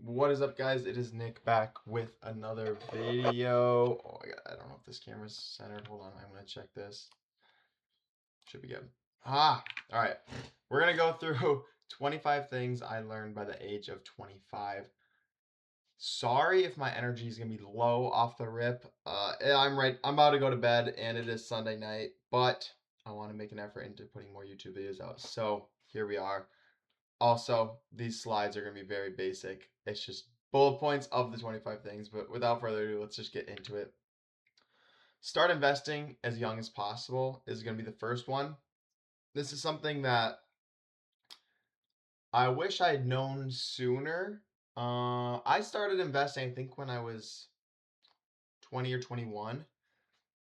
What is up, guys? It is Nick back with another video. Oh my god, I don't know if this camera's centered. Hold on, I'm gonna check this. Should be good. All right. We're gonna go through 25 things I learned by the age of 25. Sorry if my energy is gonna be low off the rip. I'm about to go to bed, and it is Sunday night, but I want to make an effort into putting more YouTube videos out. So here we are. Also, these slides are going to be very basic. It's just bullet points of the 25 things, but without further ado, let's just get into it. Start investing as young as possible is going to be the first one. This is something that I wish I had known sooner. I started investing, I think, when I was 20 or 21.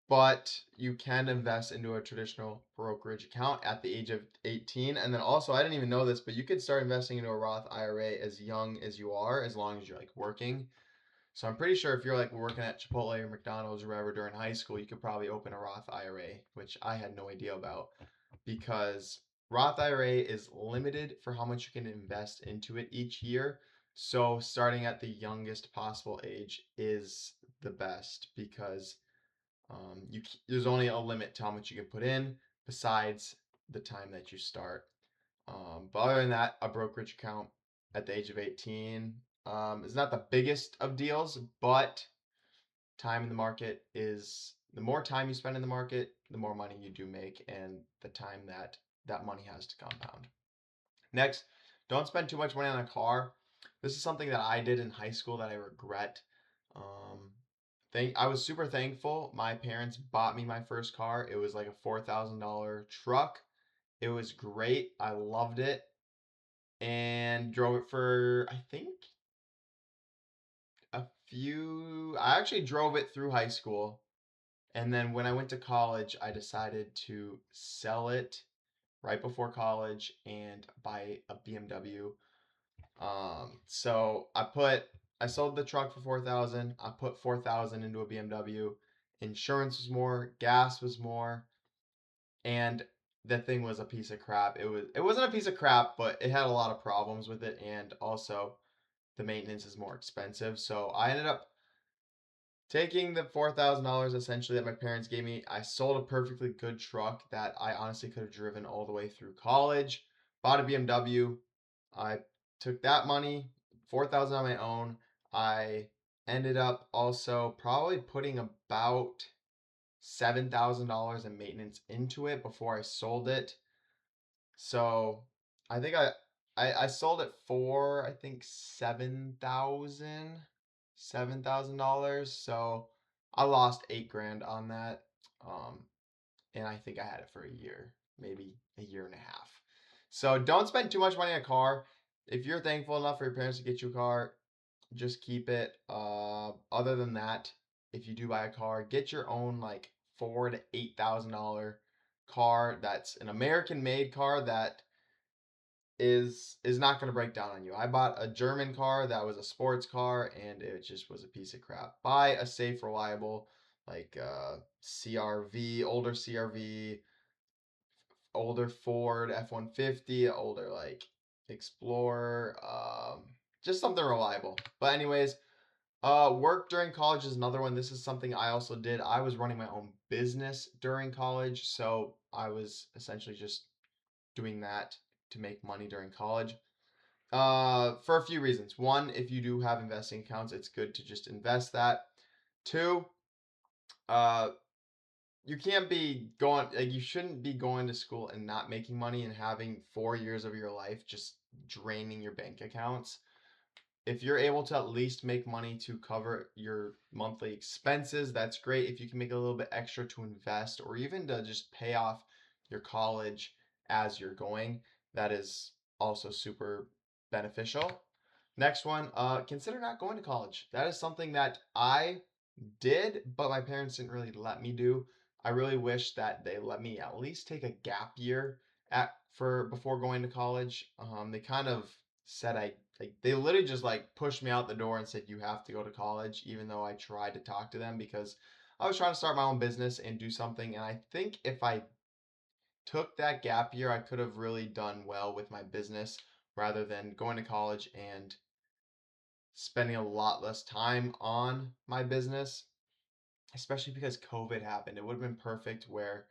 But you can invest into a traditional brokerage account at the age of 18. And then also, I didn't even know this, but you could start investing into a Roth IRA as young as you are, as long as you're like working. So I'm pretty sure if you're like working at Chipotle or McDonald's or wherever during high school, you could probably open a Roth IRA, which I had no idea about because Roth IRA is limited for how much you can invest into it each year. So starting at the youngest possible age is the best because there's only a limit to how much you can put in besides the time that you start. But other than that, a brokerage account at the age of 18 is not the biggest of deals, but time in the market is the more time you spend in the market, the more money you do make, and the time that that money has to compound. Next, don't spend too much money on a car. This is something that I did in high school that I regret. Um, I was super thankful. My parents bought me my first car. It was like a $4,000 truck. It was great. I loved it and drove it for I think I actually drove it through high school. And then when I went to college, I decided to sell it right before college and buy a BMW. So I sold the truck for 4,000. I put 4,000 into a BMW. Insurance was more, gas was more, and the thing was a piece of crap. It wasn't a piece of crap, but it had a lot of problems with it, and also the maintenance is more expensive. So I ended up taking the $4,000 essentially that my parents gave me. I sold a perfectly good truck that I honestly could have driven all the way through college. Bought a BMW. I took that money, 4,000 on my own. I ended up also probably putting about $7,000 in maintenance into it before I sold it. So I think I sold it for I think $7,000. So I lost 8 grand on that. Um, and I think I had it for a year, maybe a year and a half. So don't spend too much money on a car. If you're thankful enough for your parents to get you a car, just keep it. Other than that, if you do buy a car, get your own like $4,000 to $8,000 car that's an American made car that is not going to break down on you. I bought a German car that was a sports car and it just was a piece of crap. Buy a safe, reliable like CRV, older CRV, older Ford F-150, older like Explorer, just something reliable. But anyways, work during college is another one. This is something I also did. I was running my own business during college, so I was essentially just doing that to make money during college. For a few reasons. One, if you do have investing accounts, it's good to just invest that. Two, uh, you can't be going like you shouldn't be going to school and not making money and having 4 years of your life just draining your bank accounts. If you're able to at least make money to cover your monthly expenses, that's great. If you can make a little bit extra to invest or even to just pay off your college as you're going, that is also super beneficial. Next one, consider not going to college. That is something that I did, but my parents didn't really let me do. I really wish that they let me at least take a gap year at for before going to college. They kind of said they literally just like pushed me out the door and said you have to go to college, even though I tried to talk to them because I was trying to start my own business and do something. And I think if I took that gap year, I could have really done well with my business rather than going to college and spending a lot less time on my business, especially because COVID happened. It would have been perfect where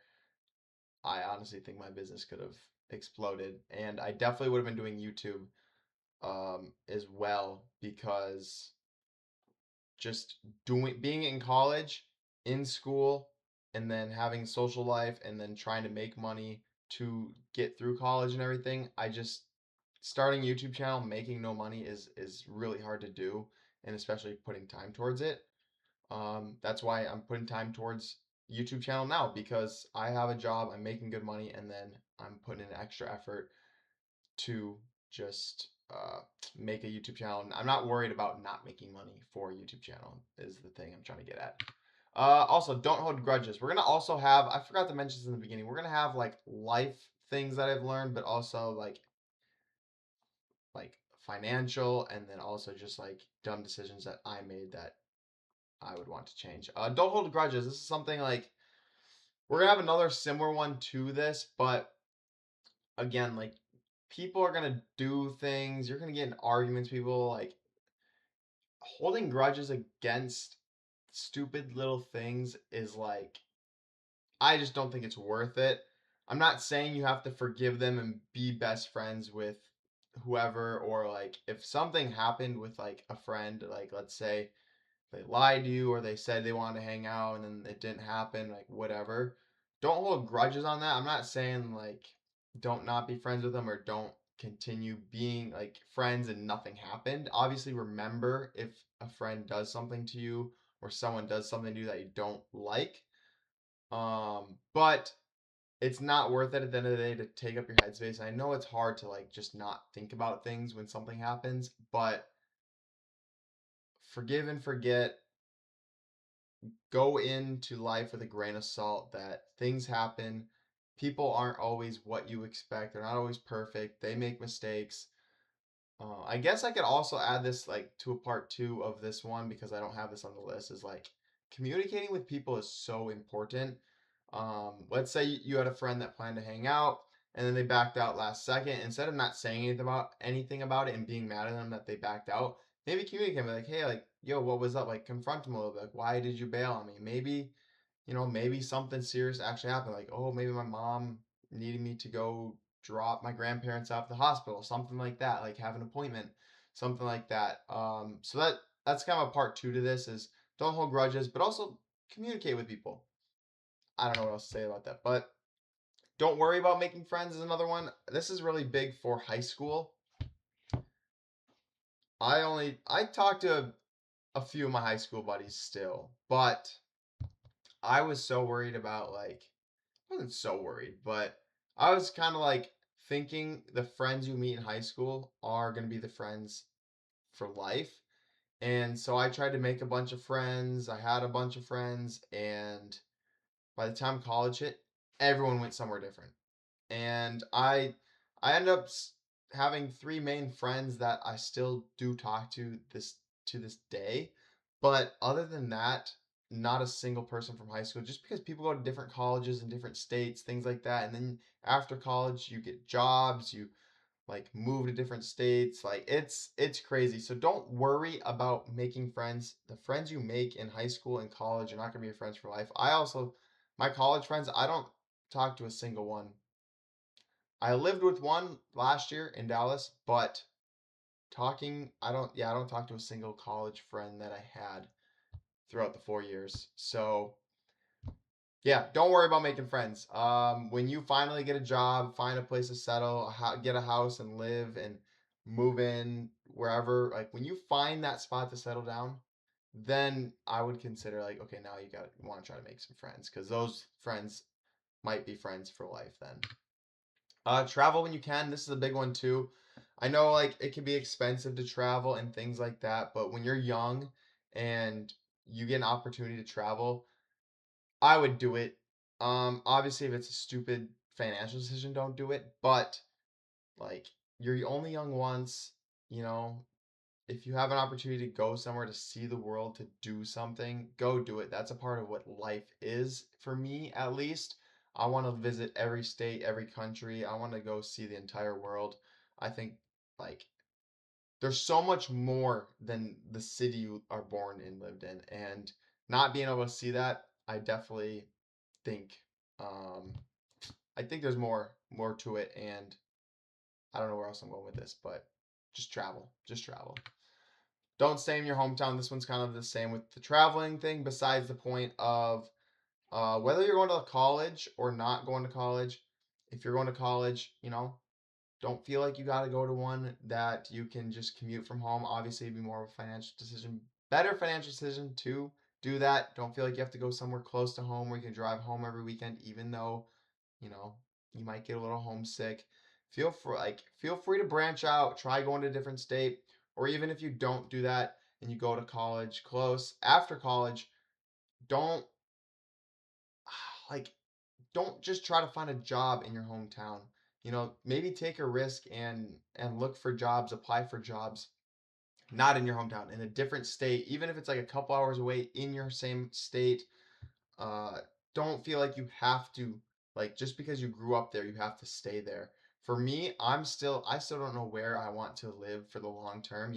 I honestly think my business could have exploded. And I definitely would have been doing YouTube as well because just being in college, in school, and then having social life and then trying to make money to get through college and everything, I just starting a YouTube channel, making no money is really hard to do, and especially putting time towards it. That's why I'm putting time towards YouTube channel now because I have a job, I'm making good money, and then I'm putting in extra effort to just make a YouTube channel. I'm not worried about not making money for a YouTube channel is the thing I'm trying to get at. Also, don't hold grudges. We're gonna also have, I forgot to mention this in the beginning, we're gonna have like life things that I've learned, but also like financial and then also just like dumb decisions that I made that I would want to change. Don't hold grudges. This is something like we're gonna have another similar one to this, but again, like people are gonna do things. You're gonna get in arguments. People like holding grudges against stupid little things is like I just don't think it's worth it. I'm not saying you have to forgive them and be best friends with whoever or like if something happened with like a friend, like let's say they lied to you or they said they wanted to hang out and then it didn't happen, like whatever. Don't hold grudges on that. I'm not saying like don't not be friends with them or don't continue being like friends and nothing happened. Obviously, remember if a friend does something to you or someone does something to you that you don't like. But it's not worth it at the end of the day to take up your headspace. I know it's hard to like just not think about things when something happens, but forgive and forget, go into life with a grain of salt that things happen. People aren't always what you expect. They're not always perfect. They make mistakes. I guess I could also add this like to a part two of this one because I don't have this on the list. Is like communicating with people is so important. Let's say you had a friend that planned to hang out and then they backed out last second. Instead of not saying anything about it and being mad at them that they backed out, maybe communicate like, hey, like, yo, what was up? Like, confront them a little bit. Like, why did you bail on me? Maybe something serious actually happened. Like, oh, maybe my mom needed me to go drop my grandparents off at the hospital, something like that. Like, have an appointment, something like that. So that's kind of a part two to this is don't hold grudges, but also communicate with people. I don't know what else to say about that, but don't worry about making friends is another one. This is really big for high school. I talk to a few of my high school buddies still, but I was so worried about like I wasn't so worried, but I was kind of like thinking the friends you meet in high school are going to be the friends for life. And so I tried to make a bunch of friends. I had a bunch of friends and by the time college hit, everyone went somewhere different. And I ended up having three main friends that I still do talk to this day. But other than that, not a single person from high school. Just because people go to different colleges in different states, things like that, and then after college you get jobs, you like move to different states. Like it's crazy. So don't worry about making friends. The friends you make in high school and college are not gonna be your friends for life. I also my college friends, I don't talk to a single one. I lived with one last year in Dallas, but I don't talk to a single college friend that I had throughout the 4 years. So yeah, don't worry about making friends. When you finally get a job, find a place to settle, get a house and live and move in wherever, like when you find that spot to settle down, then I would consider like, okay, now you want to try to make some friends because those friends might be friends for life then. Travel when you can. This is a big one too. I know like it can be expensive to travel and things like that, but when you're young and you get an opportunity to travel, I would do it. Obviously, if it's a stupid financial decision, don't do it. But like, you're only young once. You know, if you have an opportunity to go somewhere to see the world, to do something, go do it. That's a part of what life is for me, at least. I want to visit every state, every country. I want to go see the entire world. I think like there's so much more than the city you are born and lived in, and not being able to see that, I definitely think um I think there's more to it, and I don't know where else I'm going with this, but just travel. Just travel. Don't stay in your hometown. This one's kind of the same with the traveling thing, besides the point of whether you're going to college or not going to college. If you're going to college, don't feel like you got to go to one that you can just commute from home. Obviously, it'd be more of a financial decision, better financial decision to do that. Don't feel like you have to go somewhere close to home where you can drive home every weekend, even though you know, you might get a little homesick. Feel free to branch out, try going to a different state, or even if you don't do that and you go to college close, after college, don't like don't just try to find a job in your hometown. Maybe take a risk and look for jobs, apply for jobs not in your hometown, in a different state, even if it's like a couple hours away in your same state. uh, don't feel like you have to, like, just because you grew up there, you have to stay there. For me, I still don't know where I want to live for the long term.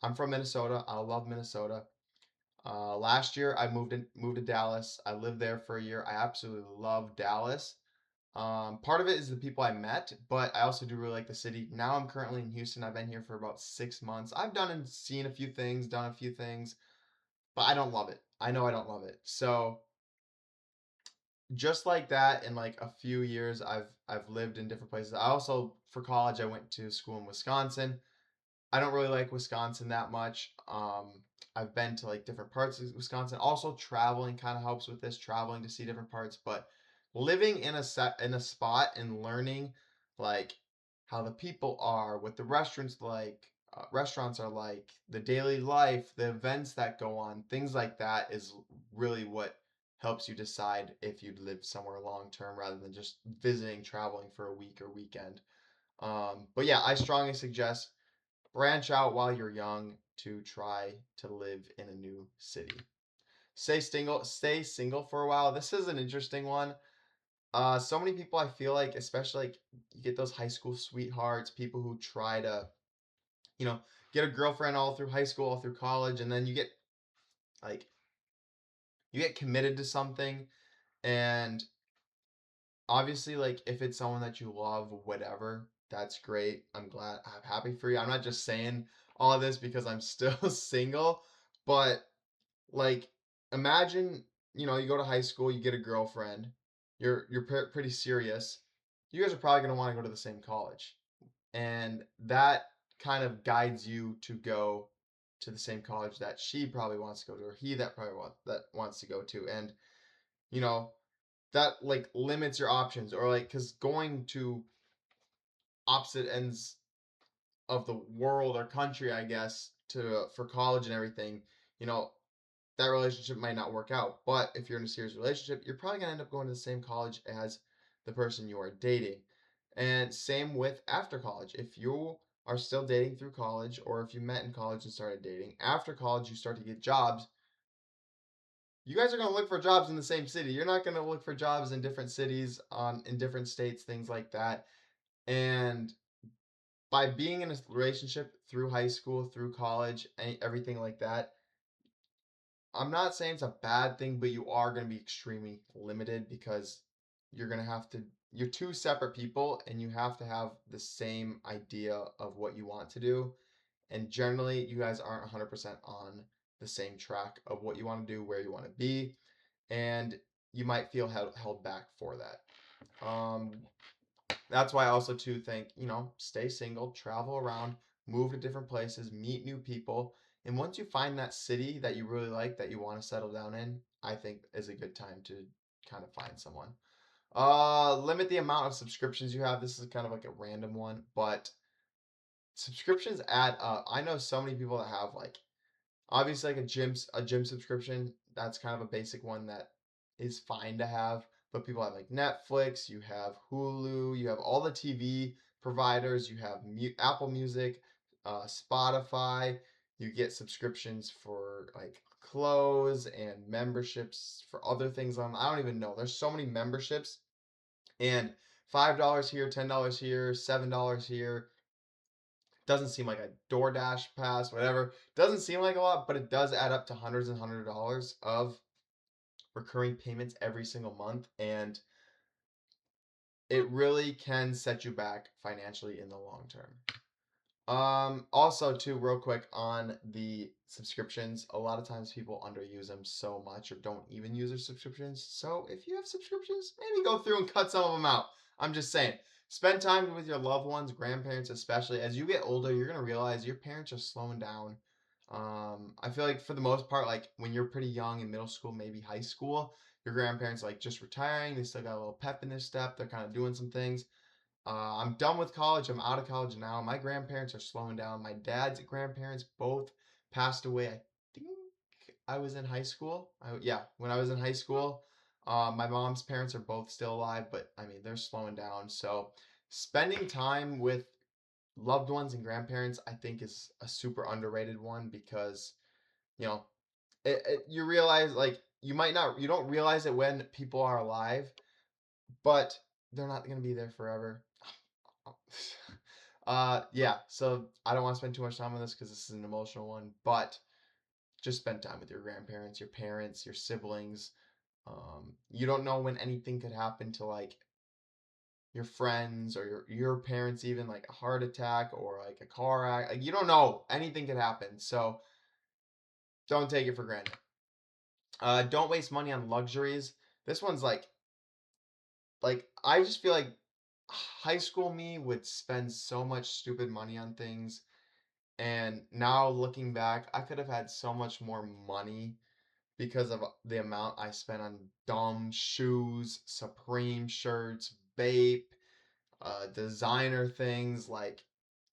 I'm from Minnesota. I love Minnesota. Last year I moved to Dallas. I lived there for a year. I absolutely love Dallas. Part of it is the people I met, but I also do really like the city. Now I'm currently in Houston. I've been here for about 6 months. I've done and seen a few things, done a few things, but I don't love it. I know I don't love it. So just like that, in like a few years I've lived in different places. I also, for college, I went to school in Wisconsin. I don't really like Wisconsin that much. I've been to like different parts of Wisconsin. Also, traveling kind of helps with this, traveling to see different parts, but living in a spot and learning like how the people are, what the restaurants are like, the daily life, the events that go on, things like that is really what helps you decide if you'd live somewhere long term rather than just visiting, traveling for a week or weekend. But yeah, I strongly suggest branch out while you're young to try to live in a new city. Stay single for a while. This is an interesting one. So many people, I feel like, especially like you get those high school sweethearts, people who try to, you know, get a girlfriend all through high school, all through college, and then like you get committed to something, and obviously, like, if it's someone that you love, whatever, that's great. I'm happy for you. I'm not just saying all of this because I'm still single, but like, imagine, you go to high school, you get a girlfriend, you're pretty serious. You guys are probably gonna want to go to the same college, and that kind of guides you to go to the same college that she probably wants to go to, or he that probably wants to go to, and you know that like limits your options, or like, because going to opposite ends of the world or country, I guess, to for college and everything, you know that relationship might not work out. But if you're in a serious relationship, you're probably gonna end up going to the same college as the person you are dating. And same with after college. If you are still dating through college, or if you met in college and started dating after college, you start to get jobs. You guys are going to look for jobs in the same city. You're not going to look for jobs in different cities, in different states, things like that. And by being in a relationship through high school, through college, everything like that, I'm not saying it's a bad thing, but you are going to be extremely limited, because you're going to have to, you're two separate people and you have to have the same idea of what you want to do. And generally, you guys aren't 100% on the same track of what you want to do, where you want to be, and you might feel held back for that. That's why I also too think, stay single, travel around, move to different places, meet new people, and once you find that city that you really like, that you want to settle down in, I think is a good time to kind of find someone. Limit the amount of subscriptions you have. This is kind of like a random one, but subscriptions add up. I know so many people that have, like, obviously, like a gym subscription. That's kind of a basic one that is fine to have. But people have like Netflix, you have Hulu, you have all the TV providers, you have Apple Music, Spotify. You get subscriptions for like clothes and memberships for other things on. I don't even know. There's so many memberships, and $5 here, $10 here, $7 here. Doesn't seem like a DoorDash pass, whatever. Doesn't seem like a lot, but it does add up to hundreds and hundreds of dollars of recurring payments every single month. And it really can set you back financially in the long term. Also too, real quick on the subscriptions, a lot of times people underuse them so much or don't even use their subscriptions. So if you have subscriptions, maybe go through and cut some of them out. I'm just saying, spend time with your loved ones, grandparents especially. As you get older, you're gonna realize your parents are slowing down. I feel like for the most part, like when you're pretty young in middle school, maybe high school, your grandparents like just retiring. They still got a little pep in their step. They're kind of doing some things. I'm done with college. I'm out of college now. My grandparents are slowing down. My dad's grandparents both passed away. I think I was in high school. Yeah, when I was in high school. My mom's parents are both still alive, but I mean, they're slowing down. So, spending time with loved ones and grandparents, I think, is a super underrated one because, you know, you realize, like, you don't realize it when people are alive, but they're not going to be there forever. Yeah, so I don't want to spend too much time on this because this is an emotional one, but just spend time with your grandparents, your parents, your siblings. You don't know when anything could happen to like your friends or your parents, even like a heart attack or like a car act. Like you don't know, anything could happen. So don't take it for granted. Don't waste money on luxuries. This one's like I just feel like high school me would spend so much stupid money on things. And now looking back, I could have had so much more money because of the amount I spent on dumb shoes, Supreme shirts, vape, designer things. Like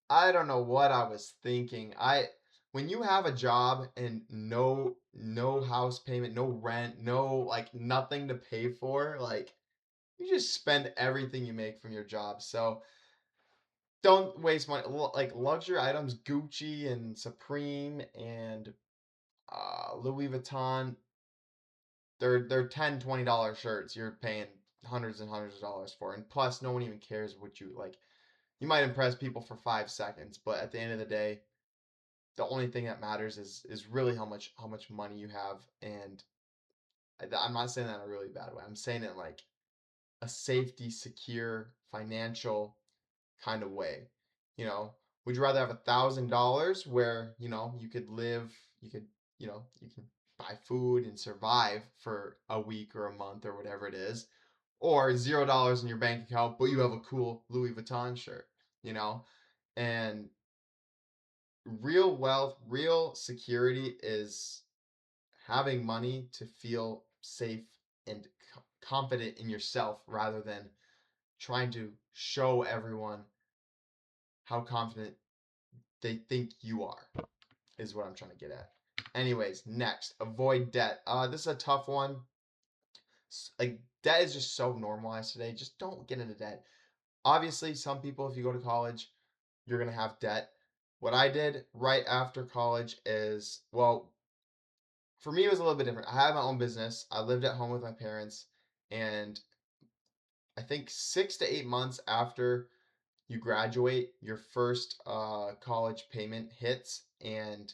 I don't know what I was thinking. I When you have a job and no house payment, no rent, no like nothing to pay for, like you just spend everything you make from your job. So don't waste money. Like luxury items, Gucci and Supreme and Louis Vuitton. They're $10, $20 shirts. You're paying hundreds and hundreds of dollars for, and plus, no one even cares what you like. You might impress people for 5 seconds, but at the end of the day, the only thing that matters is really how much money you have. And I'm not saying that in a really bad way. I'm saying it like a safety, secure, financial kind of way. You know, would you rather have $1,000 where, you could live, you can buy food and survive for a week or a month or whatever it is, or $0 in your bank account, but you have a cool Louis Vuitton shirt, you know? And real wealth, real security is having money to feel safe and confident in yourself rather than trying to show everyone how confident they think you are, is what I'm trying to get at. Anyways, next, avoid debt. This is a tough one. Like debt is just so normalized today. Just don't get into debt. Obviously, some people, if you go to college, you're gonna have debt. What I did right after college is, well, for me, it was a little bit different. I had my own business. I lived at home with my parents, and I think 6 to 8 months after you graduate, your first college payment hits, and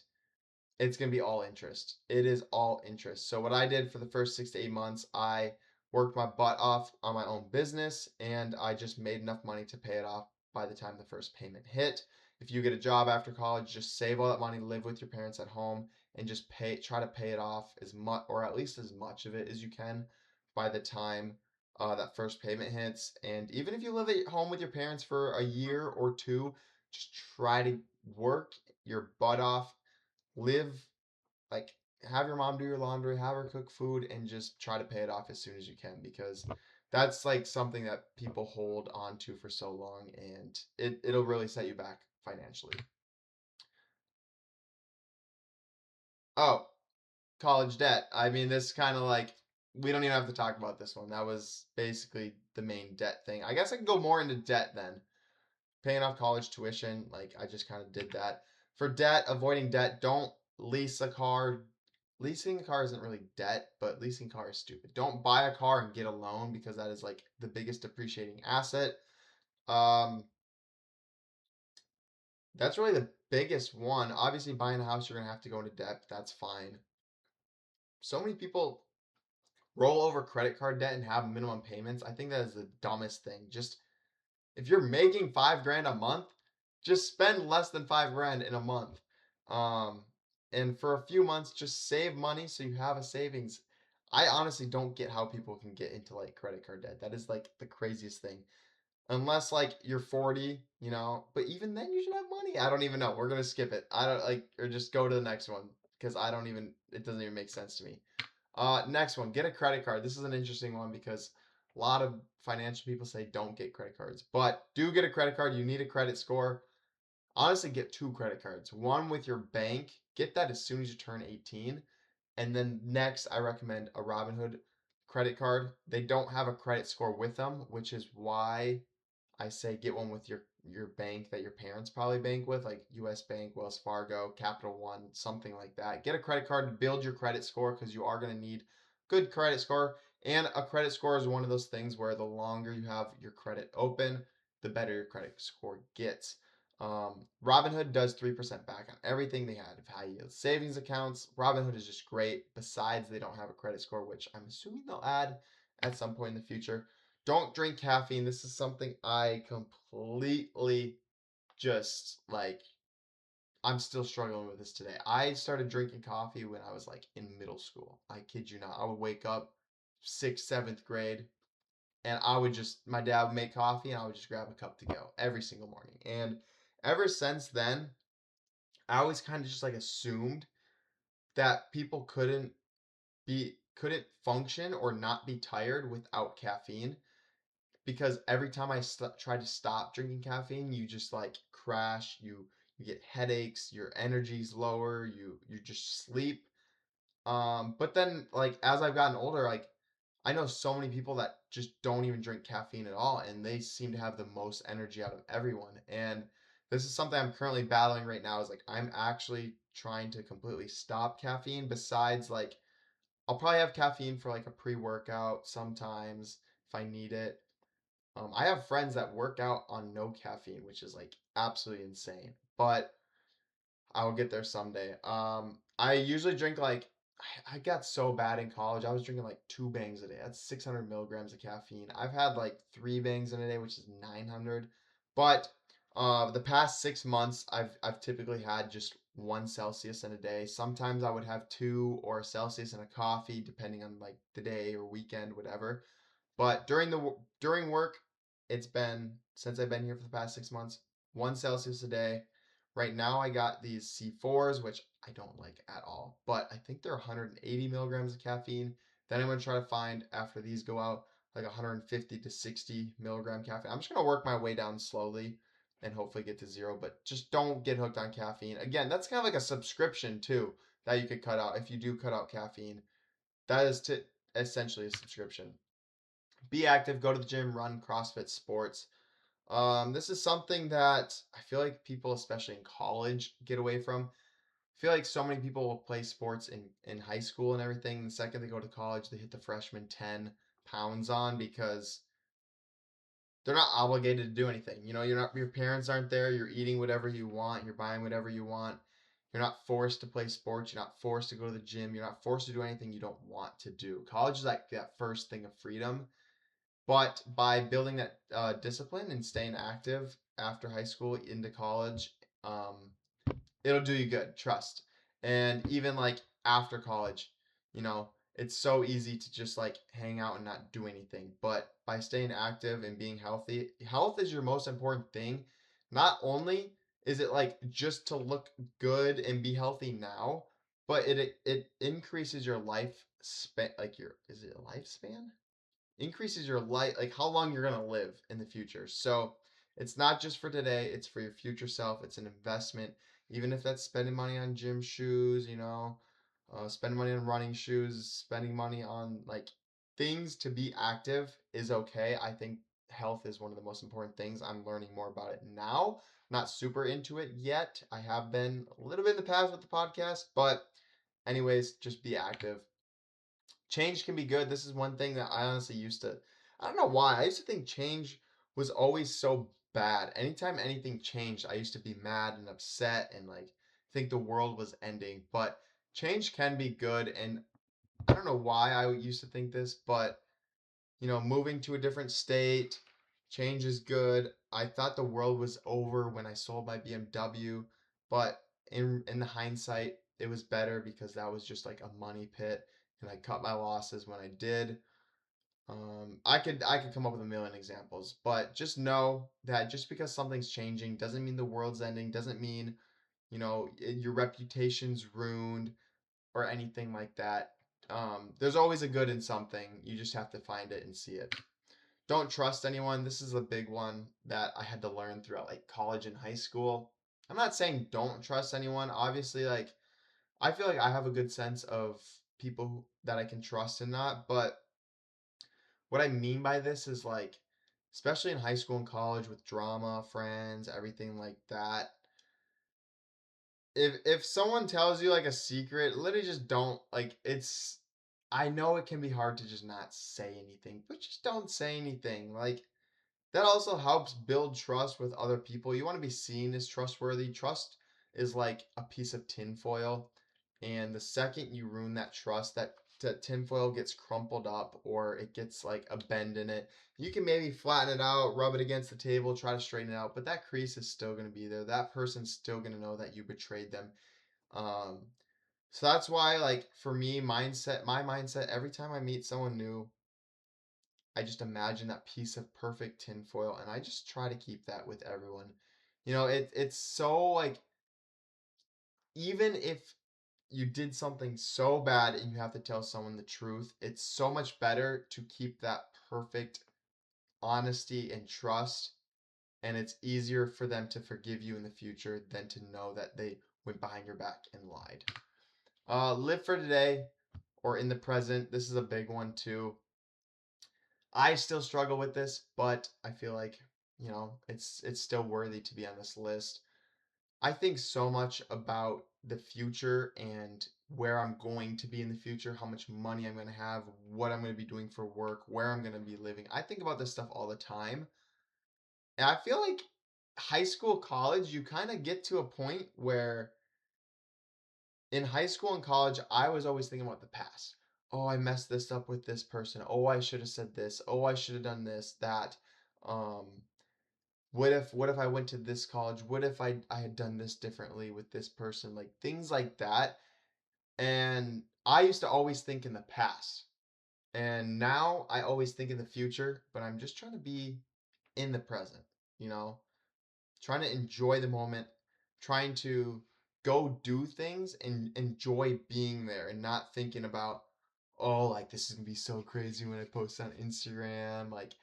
it's going to be all interest. It is all interest. So, what I did for the first 6 to 8 months, I worked my butt off on my own business and I just made enough money to pay it off by the time the first payment hit. If you get a job after college, just save all that money, live with your parents at home, and just try to pay it off as much, or at least as much of it as you can by the time that first payment hits. And even if you live at home with your parents for a year or two, just try to work your butt off, live like have your mom do your laundry, have her cook food, and just try to pay it off as soon as you can because that's like something that people hold on to for so long and it'll really set you back financially. Oh, college debt. I mean, this kind of like we don't even have to talk about this one. That was basically the main debt thing. I guess I can go more into debt then. Paying off college tuition, like I just kind of did that. For debt, avoiding debt, don't lease a car. Leasing a car isn't really debt, but leasing a car is stupid. Don't buy a car and get a loan because that is like the biggest depreciating asset. Um, That's really the biggest one. Obviously, buying a house, you're gonna have to go into debt. That's fine. So many people roll over credit card debt and have minimum payments. I think that is the dumbest thing. Just if you're making 5 grand a month, just spend less than 5 grand in a month. Um, and for a few months, just save money so you have a savings. I honestly don't get how people can get into like credit card debt. That is like the craziest thing. Unless like you're 40, but even then you should have money. I don't even know. We're gonna skip it. I don't like, or just go to the next one because I don't even, it doesn't even make sense to me. Next one, get a credit card. This is an interesting one because a lot of financial people say don't get credit cards, but do get a credit card. You need a credit score. Honestly, get two credit cards. One with your bank. Get that as soon as you turn 18. And then next, I recommend a Robinhood credit card. They don't have a credit score with them, which is why I say get one with your bank that your parents probably bank with, like U.S. Bank, Wells Fargo, Capital One, something like that. Get a credit card to build your credit score because you are going to need good credit score. And a credit score is one of those things where the longer you have your credit open, the better your credit score gets. Robinhood does 3% back on everything. They have high yield savings accounts. Robinhood is just great. Besides, they don't have a credit score, which I'm assuming they'll add at some point in the future. Don't drink caffeine. This is something I completely just like. I'm still struggling with this today. I started drinking coffee when I was like in middle school. I kid you not. I would wake up sixth, seventh grade, and my dad would make coffee, and I would just grab a cup to go every single morning. And ever since then, I always kind of just like assumed that people couldn't function or not be tired without caffeine because every time I try to stop drinking caffeine, you just like crash. You get headaches. Your energy's lower. You just sleep. But then like as I've gotten older, like I know so many people that just don't even drink caffeine at all, and they seem to have the most energy out of everyone. And this is something I'm currently battling right now. Is like I'm actually trying to completely stop caffeine. Besides, like I'll probably have caffeine for like a pre-workout sometimes if I need it. I have friends that work out on no caffeine, which is like absolutely insane. But I will get there someday. I usually drink like I got so bad in college. I was drinking like 2 bangs a day. That's 600 milligrams of caffeine. I've had like 3 bangs in a day, which is 900. But the past 6 months, I've typically had just 1 Celsius in a day. Sometimes I would have two or a Celsius in a coffee, depending on like the day or weekend, whatever. But during work, it's been since I've been here for the past 6 months, 1 Celsius a day. Right now, I got these C4s, which I don't like at all, but I think they're 180 milligrams of caffeine. Then I'm gonna try to find after these go out like 150 to 60 milligram caffeine. I'm just gonna work my way down slowly and hopefully get to zero, but just don't get hooked on caffeine. Again, that's kind of like a subscription too that you could cut out if you do cut out caffeine. That is to essentially a subscription. Be active, go to the gym, run, CrossFit, sports. This is something that I feel like people, especially in college, get away from. I feel like so many people will play sports in high school and everything. The second they go to college, they hit the freshman 10 pounds on because they're not obligated to do anything. Your parents aren't there. You're eating whatever you want. You're buying whatever you want. You're not forced to play sports. You're not forced to go to the gym. You're not forced to do anything you don't want to do. College is like that first thing of freedom. But by building that discipline and staying active after high school into college, um, it'll do you good. Trust. And even like after college, it's so easy to just like hang out and not do anything. But by staying active and being healthy, health is your most important thing. Not only is it like just to look good and be healthy now, but it increases your life span. Like your is it a lifespan? Increases your life, like how long you're going to live in the future. So it's not just for today, it's for your future self. It's an investment, even if that's spending money on gym shoes, spending money on running shoes, spending money on like things to be active is okay. I think health is one of the most important things. I'm learning more about it now. Not super into it yet. I have been a little bit in the past with the podcast, but anyways, just be active. Change can be good. This is one thing that I honestly used to, I don't know why. I used to think change was always so bad. Anytime anything changed, I used to be mad and upset and like think the world was ending. But change can be good, and I don't know why I used to think this, but moving to a different state, change is good. I thought the world was over when I sold my BMW, but in the hindsight, it was better because that was just like a money pit, and I cut my losses when I did. I could come up with a million examples, but just know that just because something's changing doesn't mean the world's ending, doesn't mean, your reputation's ruined or anything like that. There's always a good in something. You just have to find it and see it. Don't trust anyone. This is a big one that I had to learn throughout like college and high school. I'm not saying don't trust anyone. Obviously, like I feel like I have a good sense of people that I can trust and not, but what I mean by this is like, especially in high school and college with drama, friends, everything like that. If someone tells you like a secret, literally just don't like it's I know it can be hard to just not say anything, but just don't say anything. Like that also helps build trust with other people. You want to be seen as trustworthy. Trust is like a piece of tinfoil. And the second you ruin that trust, that tinfoil gets crumpled up or it gets like a bend in it. You can maybe flatten it out, rub it against the table, try to straighten it out, but that crease is still going to be there. That person's still going to know that you betrayed them. Um, so that's why, like, for me, my mindset, every time I meet someone new, I just imagine that piece of perfect tinfoil, and I just try to keep that with everyone. It's so like even if you did something so bad and you have to tell someone the truth, it's so much better to keep that perfect honesty and trust, and it's easier for them to forgive you in the future than to know that they went behind your back and lied. Live for today or in the present. This is a big one too. I still struggle with this, but I feel like, it's still worthy to be on this list. I think so much about the future and where I'm going to be in the future, how much money I'm going to have, what I'm going to be doing for work, where I'm going to be living. I think about this stuff all the time. And I feel like high school, college, you kind of get to a point where in high school and college, I was always thinking about the past. Oh, I messed this up with this person. Oh, I should have said this. Oh, I should have done this, that. Um, what if I went to this college? What if I had done this differently with this person? Like things like that. And I used to always think in the past. And now I always think in the future, but I'm just trying to be in the present, you know? Trying to enjoy the moment, trying to go do things and enjoy being there and not thinking about, oh, like this is gonna be so crazy when I post on Instagram. Like,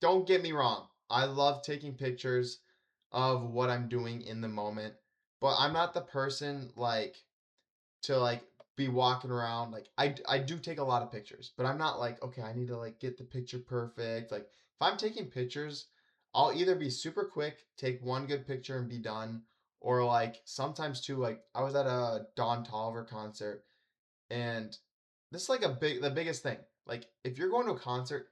don't get me wrong, I love taking pictures of what I'm doing in the moment, but I'm not the person like to like be walking around like I do take a lot of pictures, but I'm not like okay, I need to like get the picture perfect. Like if I'm taking pictures, I'll either be super quick, take one good picture and be done, or like sometimes too like I was at a Don Tolliver concert and this is like the biggest thing. Like if you're going to a concert,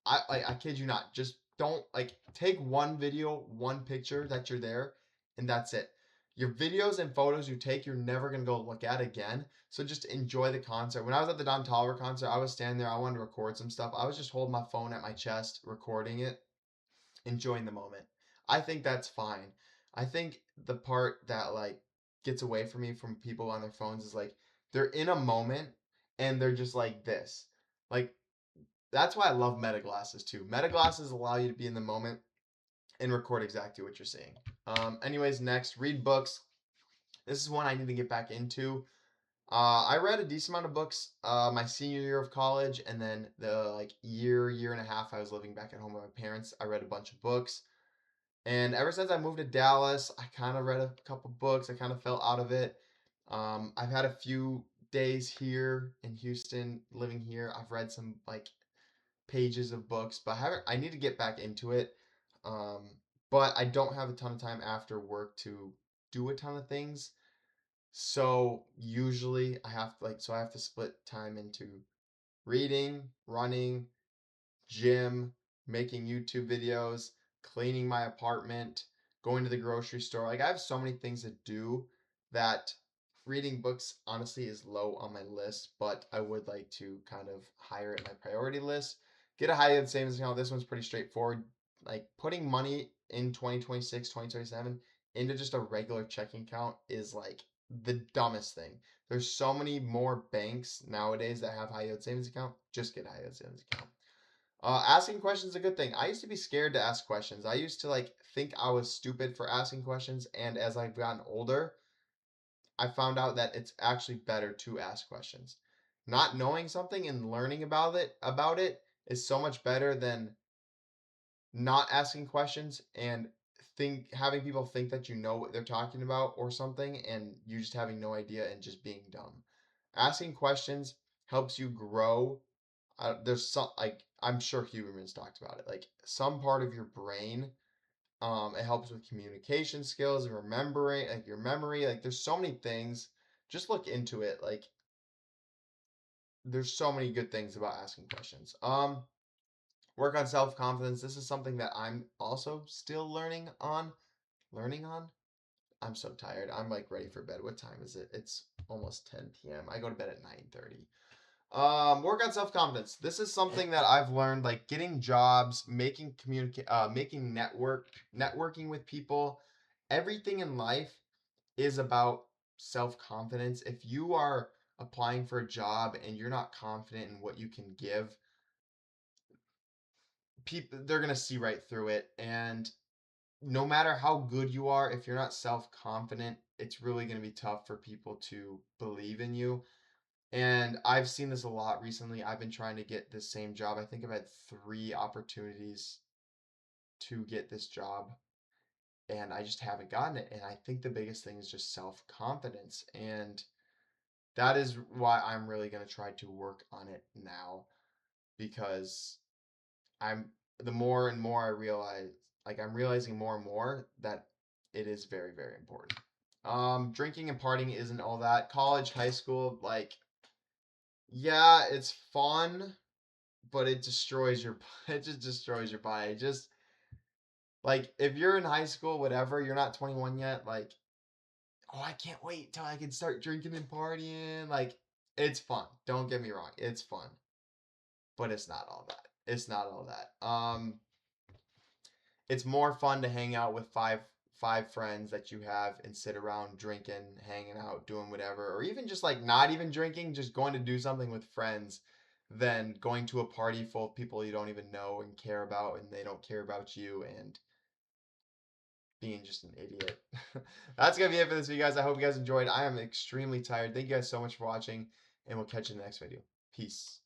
I kid you not, just don't like take one video, one picture that you're there, and that's it. Your videos and photos you take, you're never gonna go look at again. So just enjoy the concert. When I was at the Don Toliver concert, I was standing there. I wanted to record some stuff. I was just holding my phone at my chest, recording it, enjoying the moment. I think that's fine. I think the part that like gets away from me from people on their phones is like they're in a moment and they're just like this. Like that's why I love meta glasses too. Meta glasses allow you to be in the moment and record exactly what you're seeing. Anyways, next, read books. This is one I need to get back into. I read a decent amount of books my senior year of college, and then the like year and a half I was living back at home with my parents. I read a bunch of books, and ever since I moved to Dallas, I kind of read a couple books. I kind of fell out of it. I've had a few days here in Houston, living here. I've read some like pages of books, but I haven't. I need to get back into it. Um, but I don't have a ton of time after work to do a ton of things. So usually I have to split time into reading, running, gym, making YouTube videos. cleaning my apartment, going to the grocery store. Like I have so many things to do that reading books honestly is low on my list, but I would like to kind of higher it my priority list. Get a high yield savings account. This one's pretty straightforward. Like putting money in 2026, 2027 into just a regular checking account is like the dumbest thing. There's so many more banks nowadays that have high yield savings account. Just get a high yield savings account. Asking questions is a good thing. I used to be scared to ask questions. I used to like think I was stupid for asking questions, and as I've gotten older, I found out that it's actually better to ask questions. Not knowing something and learning about it is so much better than not asking questions and think having people think that you know what they're talking about or something and you just having no idea and just being dumb. Asking questions helps you grow. There's some like I'm sure Huberman's talked about it. Like some part of your brain, it helps with communication skills and remembering, like your memory. Like there's so many things. Just look into it. Like there's so many good things about asking questions. Work on self confidence. This is something that I'm also still learning on. Learning on. I'm so tired. I'm like ready for bed. What time is it? It's almost 10 p.m. I go to bed at 9:30. Work on self confidence. This is something that I've learned, like getting jobs, making networking with people. Everything in life is about self confidence. If you are applying for a job and you're not confident in what you can give, people they're gonna see right through it. And no matter how good you are, if you're not self confident, it's really gonna be tough for people to believe in you. And I've seen this a lot recently. I've been trying to get this same job. I think I've had 3 opportunities to get this job, and I just haven't gotten it. And I think the biggest thing is just self confidence. And that is why I'm really going to try to work on it now because I'm the more and more I realize, like, I'm realizing more and more that it is very, very important. Drinking and partying isn't all that. College, high school, like, yeah, it's fun, but it destroys your it just destroys your body. Just like if you're in high school, whatever, you're not 21 yet, like, oh, I can't wait till I can start drinking and partying. Like it's fun. Don't get me wrong. It's fun, but it's not all that. It's not all that. It's more fun to hang out with five friends that you have and sit around drinking, hanging out, doing whatever, or even just like not even drinking, just going to do something with friends than going to a party full of people you don't even know and care about and they don't care about you and being just an idiot. That's gonna be it for this video, guys. I hope you guys enjoyed. I am extremely tired. Thank you guys so much for watching, and we'll catch you in the next video. Peace.